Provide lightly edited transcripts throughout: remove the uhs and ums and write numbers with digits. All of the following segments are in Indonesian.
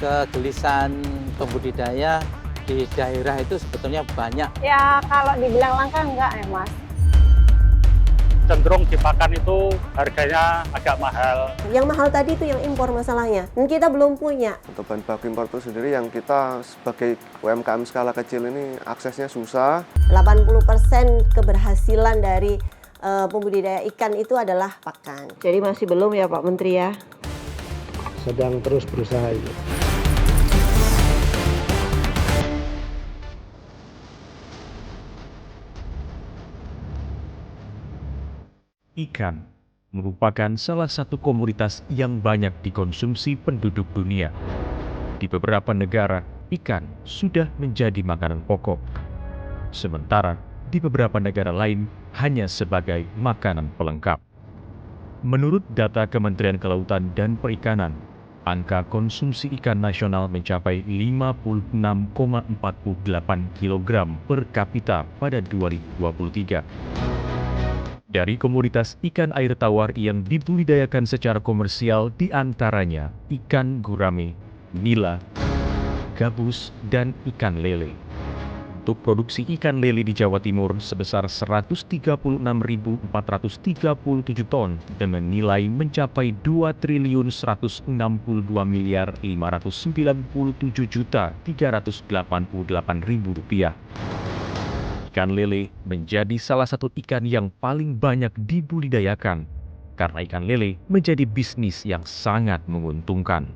Kegelisahan pembudidaya di daerah itu sebetulnya banyak. Ya kalau dibilang langka enggak ya Mas. Cenderung di pakan itu harganya agak mahal. Yang mahal tadi itu yang impor masalahnya, dan kita belum punya. Untuk bahan baku impor itu sendiri yang kita sebagai UMKM skala kecil ini aksesnya susah. 80% keberhasilan dari pembudidaya ikan itu adalah pakan. Jadi masih belum ya Pak Menteri ya? Sedang terus berusaha. Ikan merupakan salah satu komoditas yang banyak dikonsumsi penduduk dunia. Di beberapa negara, ikan sudah menjadi makanan pokok. Sementara di beberapa negara lain hanya sebagai makanan pelengkap. Menurut data Kementerian Kelautan dan Perikanan, angka konsumsi ikan nasional mencapai 56,48 kg per kapita pada 2023. Dari komoditas ikan air tawar yang dibudidayakan secara komersial diantaranya ikan gurame, nila, gabus, dan ikan lele. Untuk produksi ikan lele di Jawa Timur sebesar 136.437 ton dengan nilai mencapai 2.162.597.388.000 rupiah. Ikan lele menjadi salah satu ikan yang paling banyak dibudidayakan karena ikan lele menjadi bisnis yang sangat menguntungkan.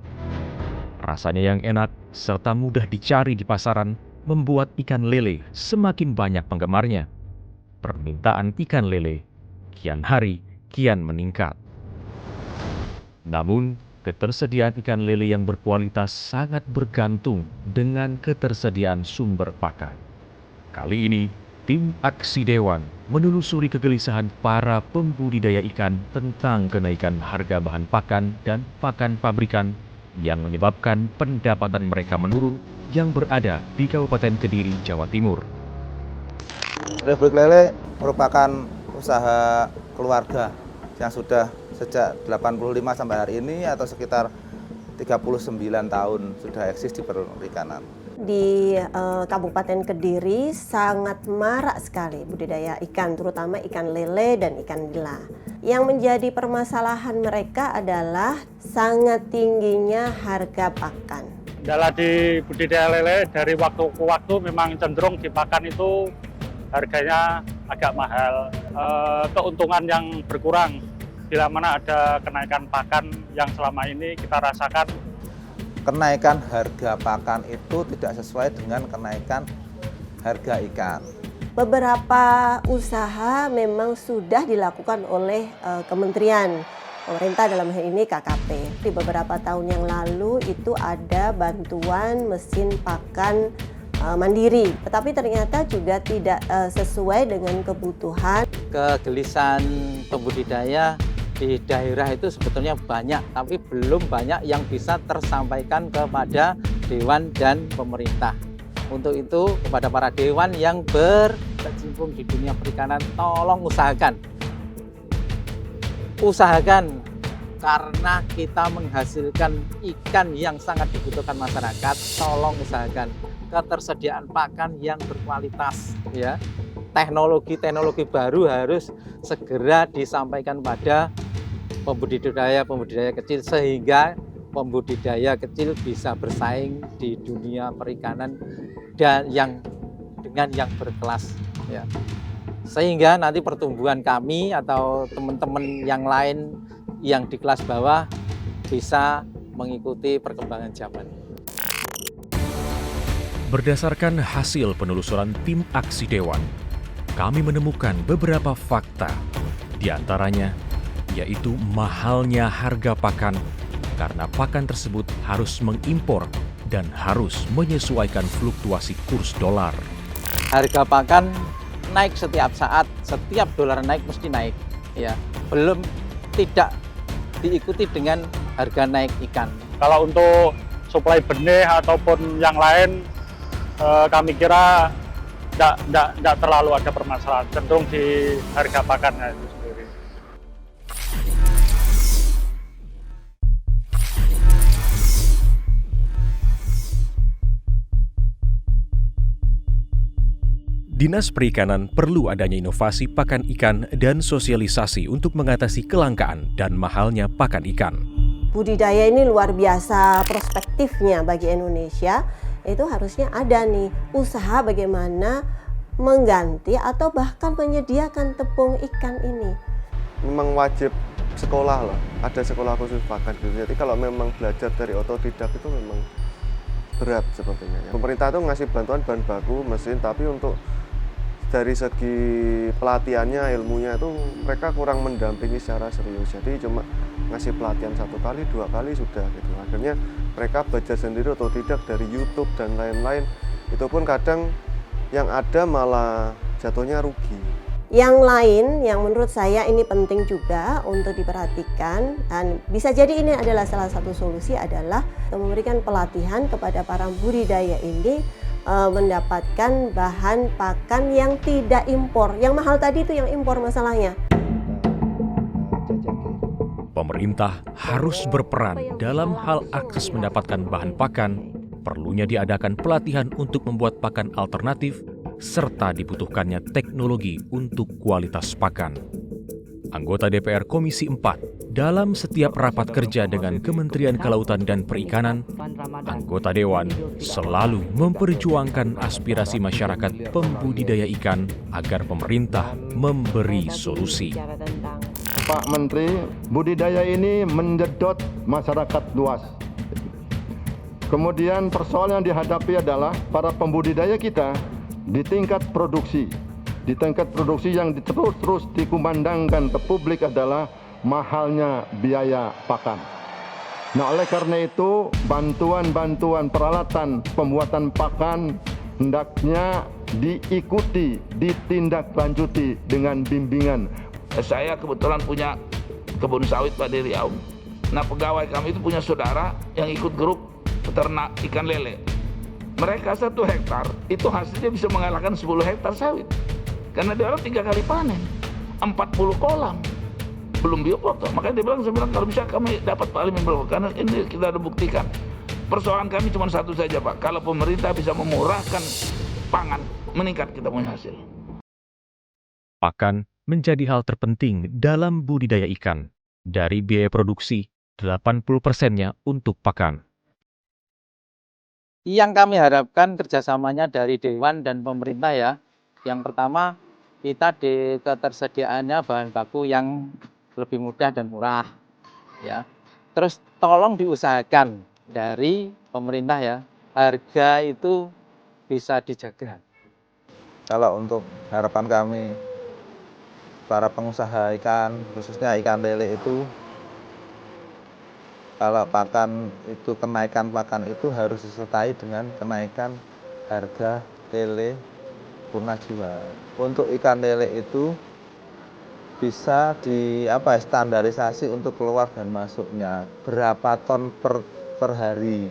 Rasanya yang enak serta mudah dicari di pasaran membuat ikan lele semakin banyak penggemarnya. Permintaan ikan lele kian hari kian meningkat. Namun, ketersediaan ikan lele yang berkualitas sangat bergantung dengan ketersediaan sumber pakan. Kali ini, tim Aksi Dewan menelusuri kegelisahan para pembudidaya ikan tentang kenaikan harga bahan pakan dan pakan pabrikan yang menyebabkan pendapatan mereka menurun yang berada di Kabupaten Kediri, Jawa Timur. Republik Lele merupakan usaha keluarga yang sudah sejak 85 sampai hari ini atau sekitar 39 tahun sudah eksis di perikanan. Di Kabupaten Kediri sangat marak sekali budidaya ikan, terutama ikan lele dan ikan nila. Yang menjadi permasalahan mereka adalah sangat tingginya harga pakan. Dalam di budidaya lele dari waktu ke waktu memang cenderung di pakan itu harganya agak mahal. Keuntungan yang berkurang bila mana ada kenaikan pakan yang selama ini kita rasakan. Kenaikan harga pakan itu tidak sesuai dengan kenaikan harga ikan. Beberapa usaha memang sudah dilakukan oleh kementerian, pemerintah dalam hal ini KKP. Di beberapa tahun yang lalu itu ada bantuan mesin pakan mandiri, tetapi ternyata juga tidak sesuai dengan kebutuhan. Kegelisahan pembudidaya di daerah itu sebetulnya banyak, tapi belum banyak yang bisa tersampaikan kepada dewan dan pemerintah. Untuk itu, kepada para dewan yang berkecimpung di dunia perikanan, tolong usahakan karena kita menghasilkan ikan yang sangat dibutuhkan masyarakat. Tolong usahakan ketersediaan pakan yang berkualitas, ya. Teknologi baru harus segera disampaikan pada pembudidaya kecil sehingga pembudidaya kecil bisa bersaing di dunia perikanan dan dengan yang berkelas, ya. Sehingga nanti pertumbuhan kami atau teman-teman yang lain yang di kelas bawah bisa mengikuti perkembangan zaman. Berdasarkan hasil penelusuran tim Aksi Dewan, kami menemukan beberapa fakta, di antaranya yaitu mahalnya harga pakan karena pakan tersebut harus mengimpor dan harus menyesuaikan fluktuasi kurs dolar. Harga pakan naik setiap saat, setiap dolar naik mesti naik, ya. Belum tidak diikuti dengan harga naik ikan. Kalau untuk suplai benih ataupun yang lain, kami kira tidak terlalu ada permasalahan, cenderung di harga pakannya itu sendiri. Dinas Perikanan perlu adanya inovasi pakan ikan dan sosialisasi untuk mengatasi kelangkaan dan mahalnya pakan ikan. Budidaya ini luar biasa prospektifnya bagi Indonesia. Itu harusnya ada nih usaha bagaimana mengganti atau bahkan menyediakan tepung ikan ini. Memang wajib sekolah loh, ada sekolah khusus pakan gitu. Jadi kalau memang belajar dari otodidak itu memang berat sepertinya. Pemerintah tuh ngasih bantuan bahan baku, mesin, tapi untuk dari segi pelatihannya, ilmunya itu mereka kurang mendampingi secara serius. Jadi cuma ngasih pelatihan 1 kali, 2 kali sudah gitu. Akhirnya mereka belajar sendiri otodidak dari YouTube dan lain-lain. Itu pun kadang yang ada malah jatuhnya rugi. Yang lain yang menurut saya ini penting juga untuk diperhatikan dan bisa jadi ini adalah salah satu solusi adalah memberikan pelatihan kepada para budidaya ini mendapatkan bahan pakan yang tidak impor. Yang mahal tadi itu yang impor masalahnya. Pemerintah harus berperan dalam hal akses mendapatkan bahan pakan. Perlunya diadakan pelatihan untuk membuat pakan alternatif, serta dibutuhkannya teknologi untuk kualitas pakan. Anggota DPR Komisi 4 dalam setiap rapat kerja dengan Kementerian Kelautan dan Perikanan, anggota Dewan selalu memperjuangkan aspirasi masyarakat pembudidaya ikan agar pemerintah memberi solusi. Pak Menteri, budidaya ini menjedot masyarakat luas. Kemudian persoalan yang dihadapi adalah para pembudidaya kita di tingkat produksi. Di tingkat produksi yang terus dikumandangkan ke publik adalah mahalnya biaya pakan. Nah, oleh karena itu, bantuan-bantuan peralatan pembuatan pakan hendaknya diikuti, ditindaklanjuti dengan bimbingan. Saya kebetulan punya kebun sawit Pak di Riau. Nah, pegawai kami itu punya saudara yang ikut grup peternak ikan lele. Mereka 1 hektar itu hasilnya bisa mengalahkan 10 hektar sawit. Karena dia orang 3 kali panen, 40 kolam, belum biofoto. Makanya dia bilang, saya bilang kalau bisa kami dapat Pak Alimin Berlok. Karena ini kita udah buktikan. Persoalan kami cuma satu saja Pak, kalau pemerintah bisa memurahkan pangan, meningkat kita punya hasil. Pakan menjadi hal terpenting dalam budidaya ikan. Dari biaya produksi, 80%-nya untuk pakan. Yang kami harapkan kerjasamanya dari Dewan dan pemerintah ya. Yang pertama, kita di ketersediaannya bahan baku yang lebih mudah dan murah. Ya. Terus tolong diusahakan dari pemerintah ya, harga itu bisa dijaga. Kalau untuk harapan kami, para pengusaha ikan, khususnya ikan lele itu, kalau pakan itu kenaikan pakan itu harus disertai dengan kenaikan harga lele purna jiwa. Untuk ikan lele itu bisa standarisasi untuk keluar dan masuknya berapa ton per hari,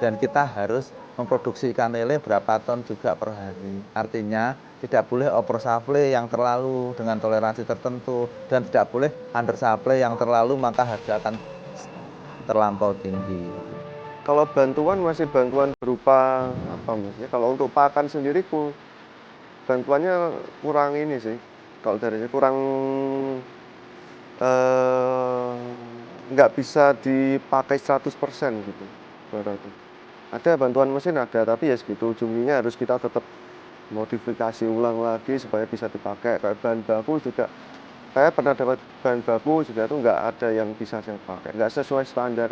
dan kita harus memproduksi ikan lele berapa ton juga per hari. Artinya tidak boleh oversupply yang terlalu dengan toleransi tertentu dan tidak boleh undersupply yang terlalu, maka harga akan terlampau tinggi. Kalau bantuan masih bantuan berupa apa Mas? Ya, kalau untuk pakan sendiri bantuannya kurang ini sih. Kalau dari kurang nggak bisa dipakai 100% gitu. Berarti. Ada bantuan mesin ada, tapi ya segitu. Ujungnya harus kita tetap modifikasi ulang lagi supaya bisa dipakai. Kayak bahan baku juga, saya pernah dapat bahan baku juga tuh nggak ada yang bisa saya pakai, nggak sesuai standar.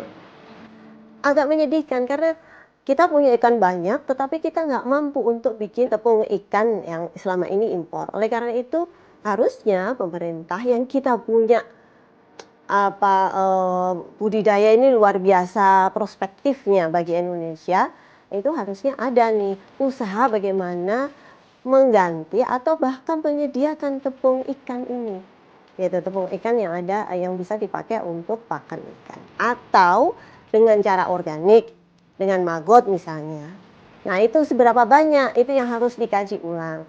Agak menyedihkan karena kita punya ikan banyak, tetapi kita nggak mampu untuk bikin tepung ikan yang selama ini impor. Oleh karena itu, harusnya pemerintah yang kita punya budidaya ini luar biasa prospektifnya bagi Indonesia, itu harusnya ada nih usaha bagaimana mengganti atau bahkan menyediakan tepung ikan ini. Yaitu tepung ikan yang ada yang bisa dipakai untuk pakan ikan. Atau dengan cara organik, dengan maggot misalnya. Nah, itu seberapa banyak, itu yang harus dikaji ulang.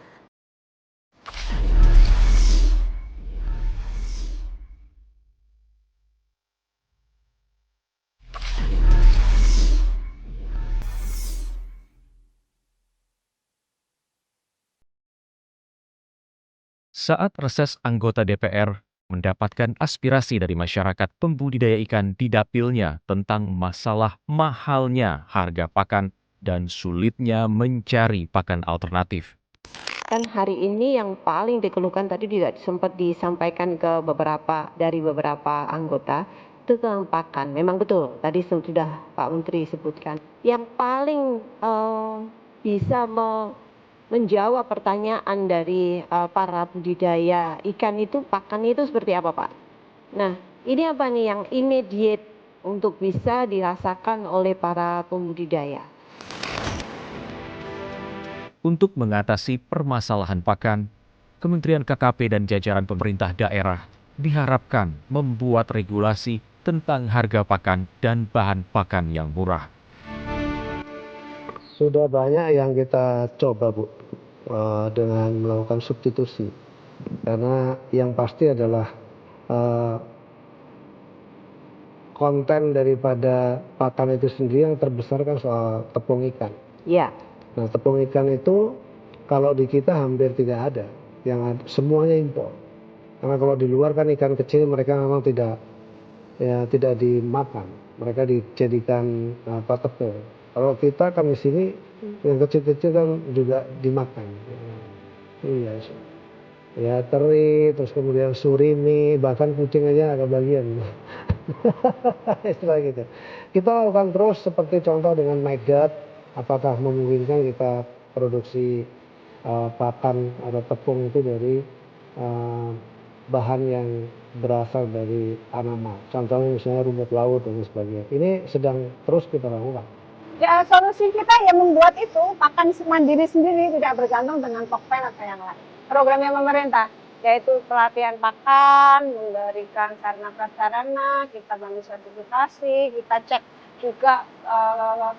Saat reses anggota DPR mendapatkan aspirasi dari masyarakat pembudidaya ikan di dapilnya tentang masalah mahalnya harga pakan dan sulitnya mencari pakan alternatif. Kan hari ini yang paling dikeluhkan tadi tidak sempat disampaikan ke beberapa anggota itu tentang pakan. Memang betul tadi sudah Pak Menteri sebutkan. Yang paling bisa menjawab pertanyaan dari para budidaya ikan itu pakannya itu seperti apa, Pak? Nah, ini apa nih yang immediate untuk bisa dirasakan oleh para pembudidaya? Untuk mengatasi permasalahan pakan, Kementerian KKP dan jajaran pemerintah daerah diharapkan membuat regulasi tentang harga pakan dan bahan pakan yang murah. Sudah banyak yang kita coba, Bu, dengan melakukan substitusi. Karena yang pasti adalah konten daripada pakan itu sendiri yang terbesar kan soal tepung ikan. Ya. Nah, tepung ikan itu kalau di kita hampir tidak ada, yang ada, semuanya impor. Karena kalau di luar kan ikan kecil mereka memang tidak dimakan, mereka dijadikan tepung. Kalau kita kami sini yang kecil-kecil kan juga dimakan. Iya, ya teri, terus kemudian surimi, bahkan kucing aja agak bagian. Istilah gitu. Kita lakukan terus seperti contoh dengan maggot. Apakah memungkinkan kita produksi pakan atau tepung itu dari bahan yang berasal dari tanaman. Contohnya misalnya rumput laut dan sebagainya. Ini sedang terus kita lakukan. Ya, solusi kita ya membuat itu pakan mandiri sendiri, tidak bergantung dengan Pokpen atau yang lain. Programnya pemerintah yaitu pelatihan pakan, memberikan sarana prasarana, kita bantu sertifikasi, kita cek juga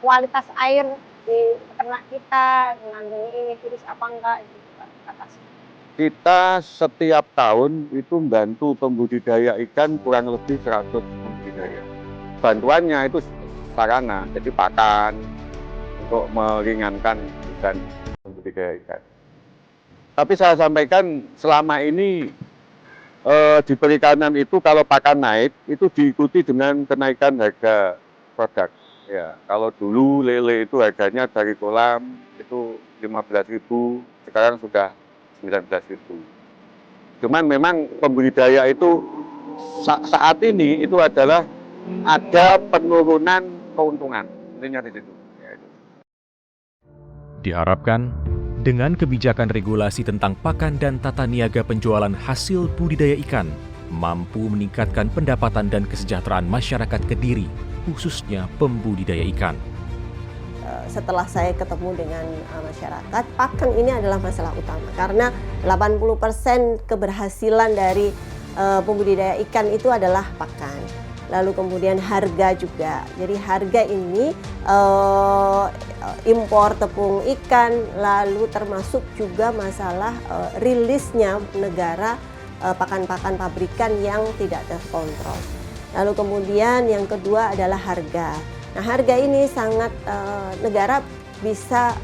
kualitas air di peternak kita, mengandung ini virus apa enggak, gitu atas. Kita setiap tahun itu membantu pembudidaya ikan kurang lebih 100 pembudidaya. Bantuannya itu sarana, jadi pakan untuk meringankan ikan pembudidaya ikan. Tapi saya sampaikan selama ini di perikanan itu kalau pakan naik itu diikuti dengan kenaikan harga produk. Ya, kalau dulu lele itu harganya dari kolam itu 15.000, sekarang sudah 19.000. Cuman memang pembudidaya itu saat ini itu adalah ada penurunan keuntungan. Intinya di situ. Diharapkan dengan kebijakan regulasi tentang pakan dan tata niaga penjualan hasil budidaya ikan mampu meningkatkan pendapatan dan kesejahteraan masyarakat Kediri, khususnya pembudidaya ikan. Setelah saya ketemu dengan masyarakat, pakan ini adalah masalah utama karena 80% keberhasilan dari pembudidaya ikan itu adalah pakan. Lalu kemudian harga juga. Jadi harga ini impor tepung ikan, lalu termasuk juga masalah rilisnya negara pakan-pakan pabrikan yang tidak terkontrol. Lalu kemudian yang kedua adalah harga. Nah, harga ini sangat negara bisa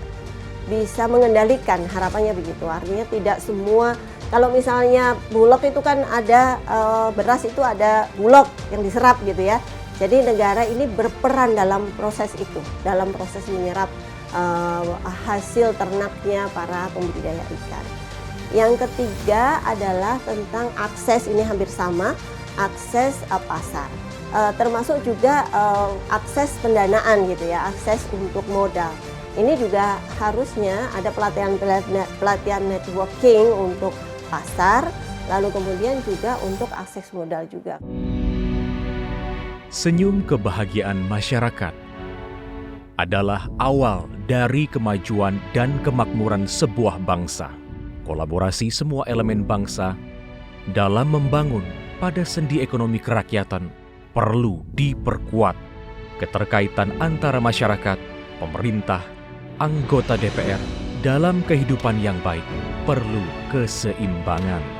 mengendalikan, harapannya begitu. Artinya tidak semua, kalau misalnya bulog itu kan ada beras itu ada bulog yang diserap gitu ya. Jadi negara ini berperan dalam proses itu, dalam proses menyerap hasil ternaknya para pembudidaya ikan. Yang ketiga adalah tentang akses, ini hampir sama, akses pasar. Termasuk juga akses pendanaan gitu ya, akses untuk modal. Ini juga harusnya ada pelatihan networking untuk pasar, lalu kemudian juga untuk akses modal juga. Senyum kebahagiaan masyarakat adalah awal dari kemajuan dan kemakmuran sebuah bangsa. Kolaborasi semua elemen bangsa dalam membangun pada sendi ekonomi kerakyatan perlu diperkuat. Keterkaitan antara masyarakat, pemerintah, anggota DPR dalam kehidupan yang baik perlu keseimbangan.